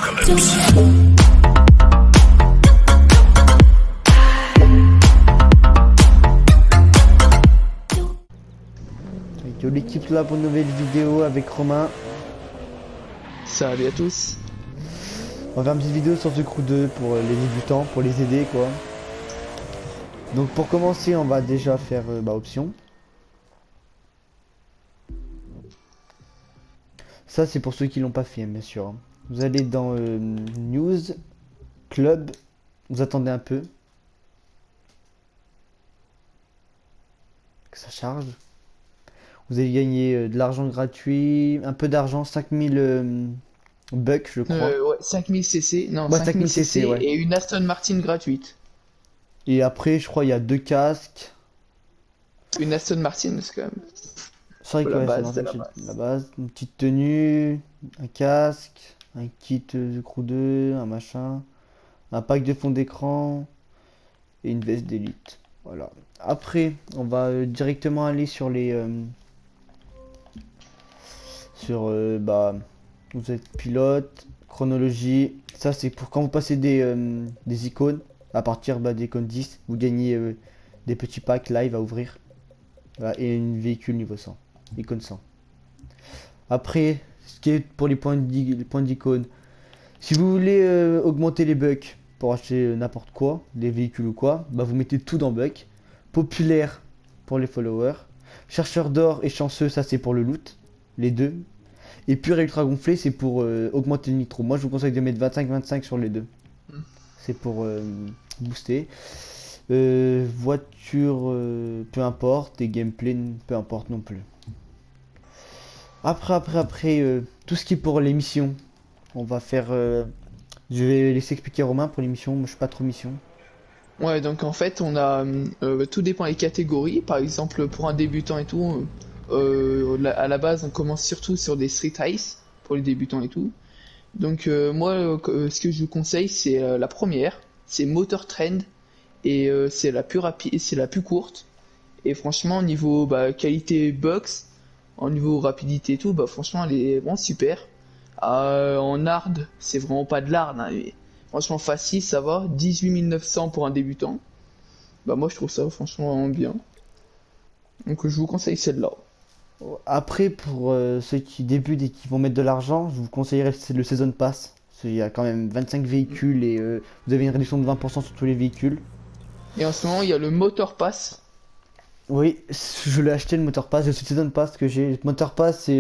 Yo l'équipe là pour une nouvelle vidéo avec Romain. Salut à tous. On va faire une petite vidéo sur The Crew 2 pour les débutants, pour les aider quoi. Donc pour commencer on va déjà faire option. Ça c'est pour ceux qui l'ont pas fait bien sûr, hein. Vous allez dans News, Club, vous attendez un peu. Que ça charge. Vous allez gagner de l'argent gratuit, un peu d'argent, 5000 bucks je crois. Ouais, 5000 cc, non, Ouais, 5000 5000 cc ouais. et une Aston Martin gratuite. Et après je crois il y a 2 casques. Une Aston Martin, c'est quand même C'est vrai que la ouais, base c'est de la normal, base. la base, une petite tenue, un casque, un kit de Crew 2, un machin, un pack de fond d'écran et une veste d'élite. Voilà. Après, on va directement aller sur les vous êtes pilote, chronologie. Ça c'est pour quand vous passez des icônes à partir d'icône 10, vous gagnez des petits packs live à ouvrir. Voilà, et une véhicule niveau 100, icône 100. Après, ce qui est pour les points d'icône, si vous voulez augmenter les bucks pour acheter n'importe quoi, des véhicules ou quoi, bah vous mettez tout dans buck. Populaire pour les followers. Chercheur d'or et chanceux, ça c'est pour le loot, les deux. Et pur et ultra gonflé, c'est pour augmenter le nitro. Moi je vous conseille de mettre 25-25 sur les deux. C'est pour booster. Voiture, peu importe, et gameplay, peu importe non plus. Après, tout ce qui est pour les missions, on va faire. Je vais laisser expliquer Romain pour les missions. Moi, je suis pas trop mission. Ouais, donc en fait, on a tout dépend des catégories. Par exemple, pour un débutant et tout, à la base, on commence surtout sur des street ice pour les débutants et tout. Donc moi, ce que je vous conseille, c'est la première, c'est Motor Trend et c'est la plus rapide, c'est la plus courte. Et franchement, au niveau qualité box, au niveau rapidité et tout, bah franchement, elle est vraiment super. En hard, c'est vraiment pas de l'hard, hein, mais franchement facile, ça va. 18 900 pour un débutant. Bah moi, je trouve ça franchement vraiment bien. Donc je vous conseille celle-là. Après, pour ceux qui débutent et qui vont mettre de l'argent, je vous conseillerais le Season Pass. Parce qu'il y a quand même 25 véhicules et vous avez une réduction de 20% sur tous les véhicules. Et en ce moment, il y a le Motor Pass. Oui, je l'ai acheté le Motor Pass, le Season Pass que j'ai. Le Motor Pass, c'est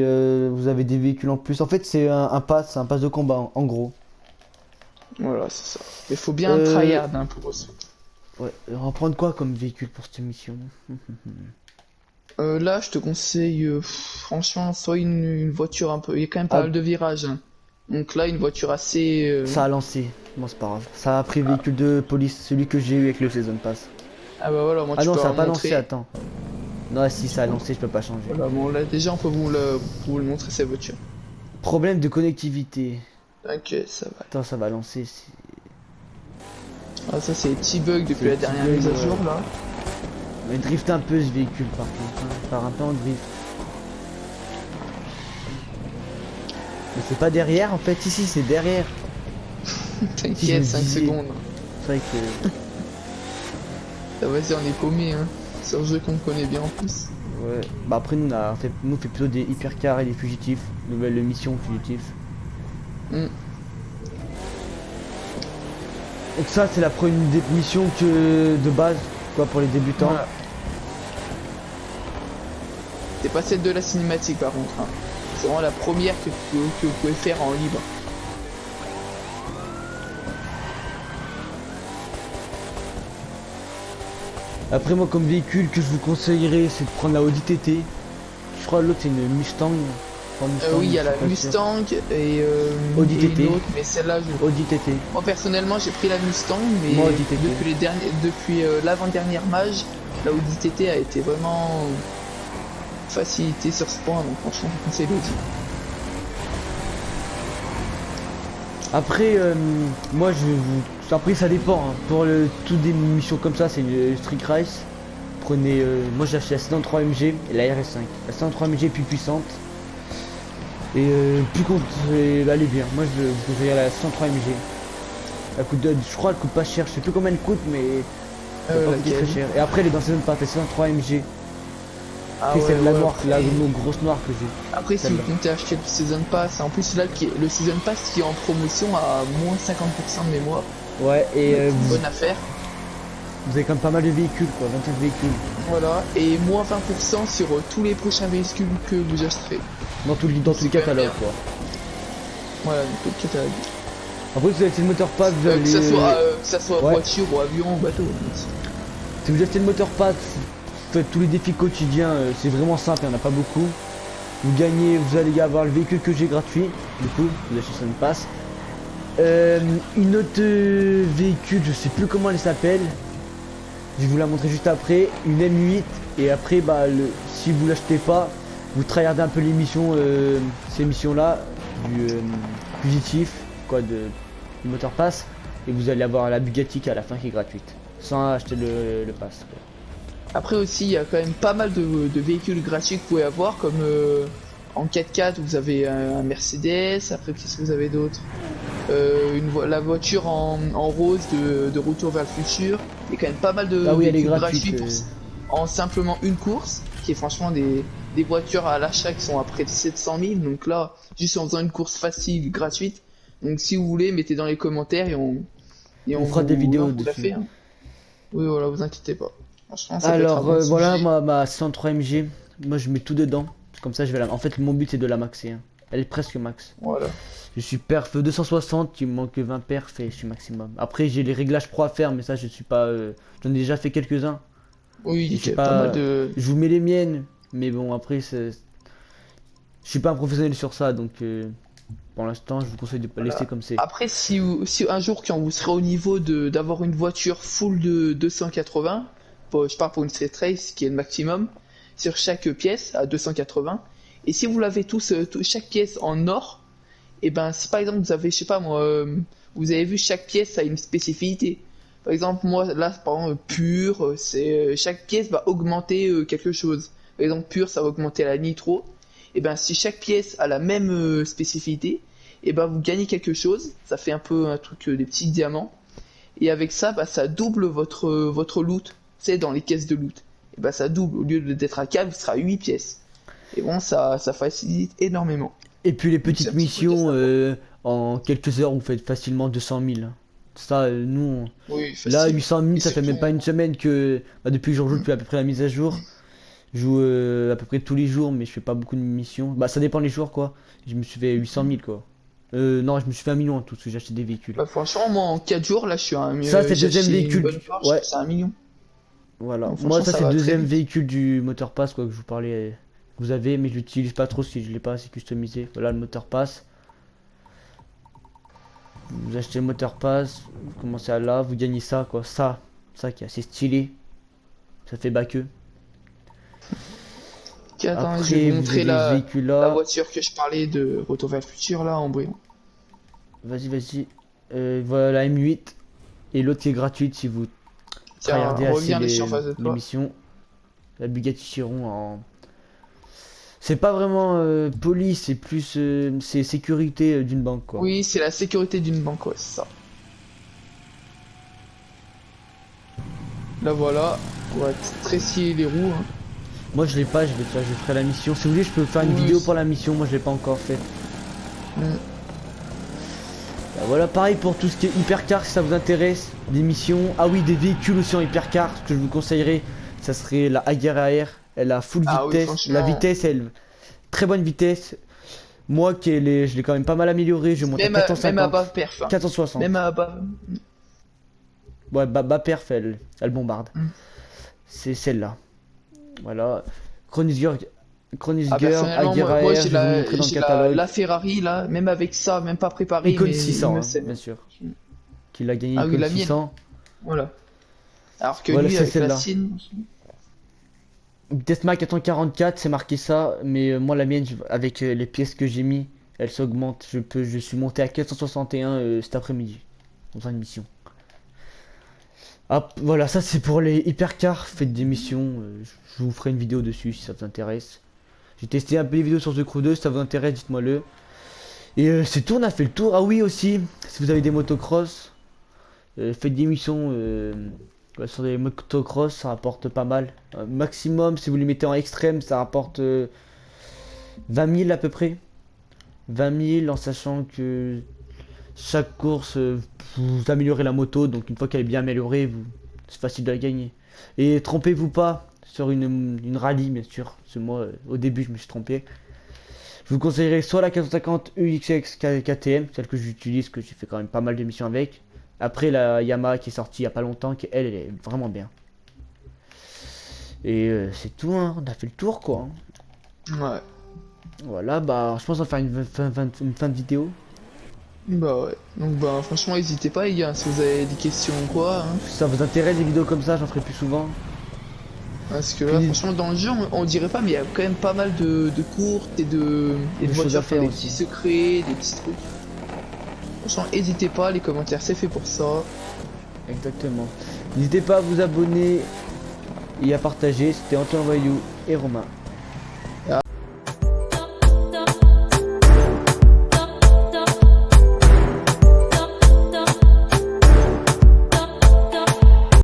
vous avez des véhicules en plus. En fait, c'est un pass de combat en gros. Voilà, c'est ça. Il faut bien Euh, tryhard hein, pour ça. Ouais, on va prendre quoi comme véhicule pour cette mission? Là, je te conseille, franchement, soit une voiture un peu. Il y a quand même pas Ah, mal de virages, hein. Donc là, une voiture assez. ça a lancé. Bon, c'est pas grave. Ça a pris véhicule de police, celui que j'ai eu avec le Season Pass. Ah bah voilà, moi Ah tu non, peux ça a pas montrer. lancé, attends. Non, si ça a lancé, je peux pas changer. Voilà, bon là déjà on peut vous le montrer cette voiture. Problème de connectivité. Ok, ça va. Attends, ça va lancer. Ah ça c'est les petits bugs depuis C'est la les petits dernière bugs, mise à ouais. jour là. Mais il drift un peu ce véhicule par contre, hein. Il part un peu en drift. Mais c'est pas derrière en fait, ici c'est derrière. Si, je me T'inquiète, 5 disais. secondes. C'est vrai que. Ça vas-y, on est paumé hein. C'est un jeu qu'on connaît bien en plus. Ouais. Bah après nous on fait plutôt des hypercars et des fugitifs. Nouvelle mission fugitif. Hmm. Donc ça c'est la première mission que de base quoi pour les débutants. Voilà. C'est pas celle de la cinématique par contre, hein. C'est vraiment la première que vous pouvez faire en libre. Après moi comme véhicule que je vous conseillerais c'est de prendre la Audi TT. Je crois l'autre c'est une Mustang. Oui, il y a la Mustang et Audi et TT. une autre, mais celle-là, Audi TT. moi personnellement, j'ai pris la Mustang, mais Moi, Audi TT. depuis l'avant-dernière mage, la Audi TT a été vraiment facilitée sur ce point, donc franchement, je vous conseille l'Audi. Après, moi je vous. Après, ça dépend. Hein. Pour toutes des missions comme ça, c'est une Street Race. Prenez. Moi j'ai acheté la 703 MG et la RS5. La 703 MG est plus puissante. Et plus contre, elle est bien. Moi je vous conseille la 103 MG. Elle coûte, je crois, elle coûte pas cher. Je sais plus combien elle coûte, mais elle pas coûté Laquelle? très cher. Et après, elle est dans Season Pass, elle est 103 MG. Ah C'est ouais, celle la ouais, noire, après, la grosse noire que j'ai. après, si vous Celle-là. comptez acheter le Season Pass, en plus là, le Season Pass qui est en promotion à moins 50% de mémoire, Ouais, et donc c'est une bonne affaire. vous avez quand même pas mal de véhicules, quoi. 25 véhicules. Voilà, et moins 20% sur tous les prochains véhicules que vous achèterez. Dans tout C'est le quand même catalogue, bien. quoi. Voilà, donc tout le catalogue. Après, si vous achetez le moteur pass, vous allez... Que ça soit Ouais. voiture ou avion ou bateau. Si vous achetez le moteur pass, vous faites tous les défis quotidiens, c'est vraiment simple, il n'y en a pas beaucoup. Vous gagnez, vous allez avoir le véhicule que j'ai gratuit, du coup, vous achetez son pass. Une autre véhicule, je sais plus comment elle s'appelle. Je vais vous la montrer juste après. Une M8. Et après, bah, si vous l'achetez pas, vous tryhardez un peu les missions, ces missions-là, du fugitif, quoi, du moteur pass. Et vous allez avoir la Bugatti qui à la fin qui est gratuite. Sans acheter le pass, quoi. Après aussi, il y a quand même pas mal de véhicules gratuits que vous pouvez avoir, comme en 4x4, vous avez un Mercedes, après qu'est-ce que vous avez d'autre la voiture en rose de Retour vers le futur. Il y a quand même pas mal de Ah oui, elle est véhicules gratuite. gratuits en simplement une course, qui est franchement des voitures à l'achat qui sont à près de 700 000. Donc là, juste en faisant une course facile, gratuite. Donc si vous voulez, mettez dans les commentaires On fera des vidéos vous la dessus. fait, hein. Oui, voilà, vous inquiétez pas. Franchement, ça peut être un Alors bon voilà sujet. ma 103 MG. Moi je mets tout dedans. Comme ça je vais la... En fait mon but c'est de la maxer, hein. Elle est presque max. Voilà. Je suis perf 260, il me manque 20 perfs et je suis maximum. Après j'ai les réglages pro à faire mais ça je suis pas... J'en ai déjà fait quelques-uns. Oui, Et il je y sais a pas mal pas... de. Je vous mets les miennes. Mais bon après c'est... Je suis pas un professionnel sur ça donc pour l'instant je vous conseille de pas laisser Voilà. comme c'est. Après, si un jour, quand vous serez au niveau d'avoir une voiture full de 280, je pars pour une Street Race qui est le maximum, sur chaque pièce à 280, et si vous l'avez chaque pièce en or, et ben si par exemple vous avez, je sais pas moi, vous avez vu chaque pièce a une spécificité. Par exemple, moi là, par exemple, pur, chaque pièce va augmenter quelque chose. Par exemple, pur, ça va augmenter la nitro. Et ben si chaque pièce a la même spécificité, et ben vous gagnez quelque chose. Ça fait un peu un truc des petits diamants. Et avec ça, bah, ça double votre loot. C'est dans les caisses de loot. Et ben ça double. Au lieu d'être à 4, vous serez à 8 pièces. Et bon, ça facilite énormément. Et puis les Donc c'est petites un petit côté missions sympa. en quelques heures vous faites facilement 200 000. Ça nous... Oui, Là, facile. 800 000, Et ça fait surtout, même pas une semaine que, bah, depuis que je rejoue depuis à peu près la mise à jour. Je joue à peu près tous les jours, mais je fais pas beaucoup de missions. Bah, ça dépend les jours, quoi. Je me suis fait 800 000, quoi. Non, je me suis fait 1 million en tout, parce que j'ai acheté des véhicules. bah, franchement, moi en 4 jours, là, je suis à Ça, c'est le j'ai deuxième acheté une véhicule. bonne part, je suis Ouais, passé à 1 million. voilà. Donc Moi, franchement, ça, ça c'est le va très deuxième vite. véhicule du moteur pass, quoi, que je vous parlais. Que vous avez, mais je l'utilise pas trop si je l'ai pas assez customisé. Voilà le moteur pass. Vous achetez le moteur pass, vous commencez à là, vous gagnez ça, quoi. Ça qui est assez stylé. Ça fait bas que. Ok, attends, je vais Après, vous vous avez montrer ce véhicule la là. voiture que je parlais de Retour vers le futur, là, en brillant. Vas-y. Voilà la M8. Et l'autre qui est gratuite si vous Tiens, tryhardez assez reviens, là, je suis en face de les toi. missions. La Bugatti Chiron en... C'est pas vraiment police, c'est plus c'est sécurité d'une banque quoi. Oui, c'est la sécurité d'une banque, ouais, c'est ça. Là, voilà. Ouais, très scier les roues, hein. Moi je l'ai pas, je ferai la mission. Si vous voulez je peux faire une Oui, vidéo pour la mission, moi je l'ai pas encore fait. mm. Bah, voilà pareil pour tout ce qui est hypercar si ça vous intéresse. Des missions. Ah oui des véhicules aussi en hypercar, ce que je vous conseillerais, ça serait la Agera AR. Elle a full Ah oui, vitesse. La franchement. vitesse elle très bonne vitesse. Moi je l'ai quand même pas mal amélioré, je monte à Même à 450, bas perf, hein. Même 460. à bas. Ouais, bas perf, elle bombarde. Mm. C'est celle-là. Voilà. Chronisger, Ah, Chronisger, personnellement, Agera moi Air, je vais vous le montrer dans le j'ai catalogue. la Ferrari, là. Même avec ça, même pas préparé, Icon mais il 600, me hein, sait. bien sûr. Qu'il a gagné Ah oui, Icon la mienne. 600. Voilà. Alors que Voilà, lui, c'est avec la celle-là. sienne. Desma 444, c'est marqué ça. Mais moi, la mienne, avec les pièces que j'ai mis, elle s'augmente. Je suis monté à 461 cet après-midi. Dans une mission. Ah, voilà, ça c'est pour les hypercars. Faites des missions. Je vous ferai une vidéo dessus si ça vous intéresse. J'ai testé un peu les vidéos sur The Crew 2, si ça vous intéresse, dites-moi le. Et c'est tout, on a fait le tour. Ah oui aussi, si vous avez des motocross, faites des missions ouais, sur des motocross, ça rapporte pas mal. Maximum, si vous les mettez en extrême, ça rapporte 20 000 à peu près. 20 000 en sachant que chaque course, vous améliorez la moto, donc une fois qu'elle est bien améliorée, c'est facile de la gagner. Et trompez-vous pas sur une rallye, bien sûr. Parce que moi, au début, je me suis trompé. Je vous conseillerais soit la 450 UXX KTM, celle que j'utilise, que j'ai fait quand même pas mal d'émissions avec. Après, la Yamaha qui est sortie il y a pas longtemps, qui elle est vraiment bien. Et c'est tout, hein. On a fait le tour, quoi. Ouais. Voilà, bah, je pense qu'on va faire une fin de vidéo. Bah ouais. Donc bah franchement n'hésitez pas les gars, si vous avez des questions ou quoi. Hein. Si ça vous intéresse, des vidéos comme ça, j'en ferai plus souvent. Parce que là, franchement, dans le jeu, on dirait pas, mais il y a quand même pas mal de courses et de Des choses à voitures, faire des aussi. petits secrets, des petits trucs. Franchement, n'hésitez pas, les commentaires, c'est fait pour ça. Exactement. N'hésitez pas à vous abonner et à partager. C'était Antoine Voyou et Romain.